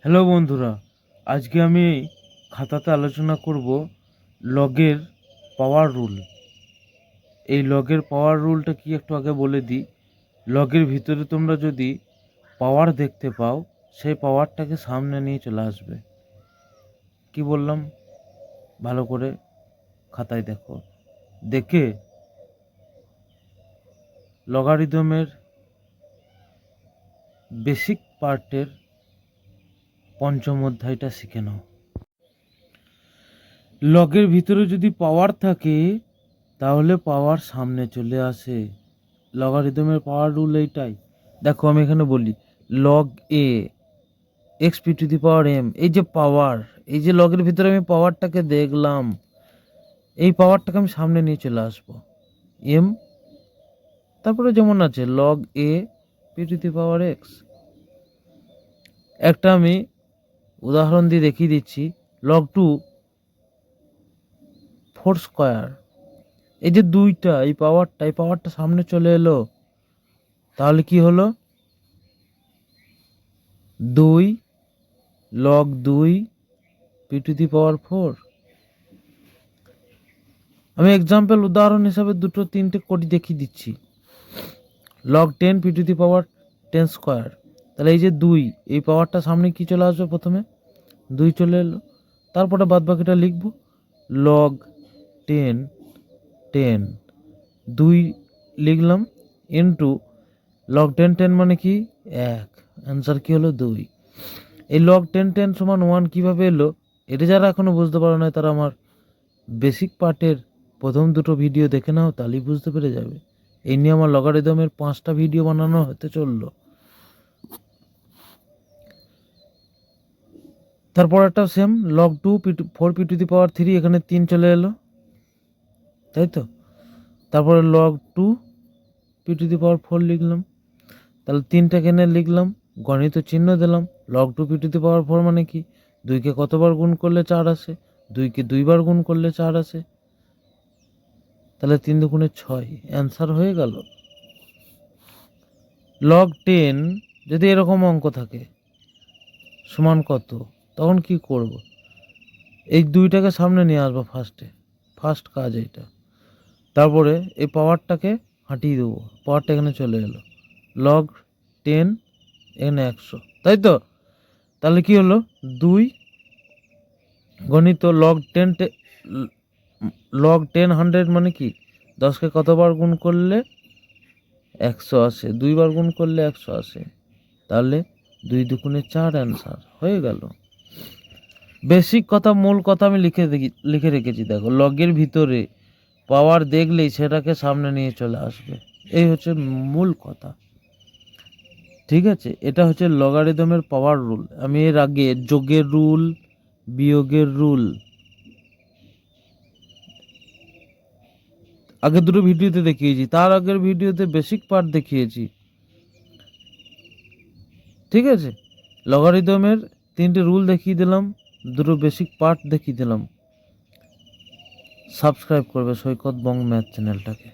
Hello বন্ধুরা, আজকে আমি খাতাতে আলোচনা করব লগের পাওয়ার রুল। এই লগের পাওয়ার রুলটা কি একটু আগে বলে দিই। লগের ভিতরে তোমরা যদি পাওয়ার দেখতে পাও, সেই পাওয়ারটাকে সামনে নিয়ে চলে আসবে। কি বললাম ভালো করে খাতায় দেখো, দেখে লগারিদমের বেসিক পার্টের পঞ্চম অধ্যায়টা শিখে নাও। লগের ভিতরে যদি পাওয়ার থাকে তাহলে পাওয়ার সামনে চলে আসে। লগারিদমের পাওয়ার রুল এইটাই। দেখো আমি এখানে বলি log A x p to the power m, এই যে পাওয়ার, এই যে লগের ভিতরে আমি পাওয়ারটাকে দেখলাম, এই পাওয়ারটাকে আমি সামনে নিয়ে চলে আসবো এম, তারপরে যেমন আছে log A P to the power x. একটা আমি উদাহরণ দিয়ে দেখিয়ে দিচ্ছি, লগ টু ফোর স্কোয়ার। এই যে দুইটা, এই পাওয়ারটা সামনে চলে এলো, তাহলে কি হলো? 2 log 2 p to the power 4। আমি এক্সাম্পল উদাহরণ হিসাবে দুটো তিনটে কোটি দেখিয়ে দিচ্ছি। Log 10 P to the power 10 square. তাহলে এই যে 2, এই পাওয়ারটা সামনে কি চলে আসবে? প্রথমে 2 চলে এলো, তারপরে বাদ বাকিটা লিখবো লগ 10 10 2 লিখলাম ইন্টু লগ 10 10 মানে কি 1, অ্যান্সার কি হলো 2। এই লগ 10 10 সমান 1 কীভাবে এলো? এটা যারা এখনো বুঝতে পারো না তারা আমার বেসিক পার্টের প্রথম দুটো ভিডিও দেখে নাও, তাহলেই বুঝতে পেরে যাবে। এই নিয়ে আমার লগারিদমের 5টা ভিডিও বানানো হতে চললো। তারপর একটা same log 2 4 p to the power 3, এখানে 3 চলে এলো, তাই তো? তারপরে log 2 p to the power 4 লিখলাম, তাহলে 3টা কেনে লিখলাম, গণিত চিহ্ন দিলাম। Log 2 p to the power 4 মানে কি? 2কে কতবার গুণ করলে 4 আসে? 2কে 2বার গুণ করলে 4 আসে, তাহলে 3 দুগুণে 6, অ্যান্সার হয়ে গেল। লগ 10 যদি এরকম অঙ্ক থাকে সমান কত, তখন কি করব? এই 2টাকে সামনে নিয়ে আসবো ফার্স্ট কাজ এইটা। তারপরে এই পাওয়ারটাকে হাঁটিয়ে দেবো, পাওয়ারটা এখানে চলে এলো, লগ 10 এখানে 100, তাই তো? তাহলে কি হলো? 2 গণিত লগ 10 100 মানে কি? 10কে কতবার গুণ করলে 100 আসে? 2বার গুণ করলে 100 আসে, তাহলে 2 দুগুণে 4, অ্যান্সার হয়ে গেল। বেসিক কথা, মূল কথা আমি লিখে রেখেছি। দেখো, লগের ভিতরে পাওয়ার দেখলেই সেটাকে সামনে নিয়ে চলে আসবে, এই হচ্ছে মূল কথা। ঠিক আছে, এটা হচ্ছে লগারিদমের পাওয়ার রুল। আমি এর আগে যোগের রুল, বিয়োগের রুল আগের দুটো ভিডিওতে দেখিয়েছি, তার আগের ভিডিওতে বেসিক পার্ট দেখিয়েছি। ঠিক আছে, লগারিদমের 3টে রুল দেখিয়ে দিলাম, দুটো বেসিক পার্ট দেখিয়ে দিলাম। সাবস্ক্রাইব করবে সৈকত বং ম্যাথ চ্যানেলটাকে।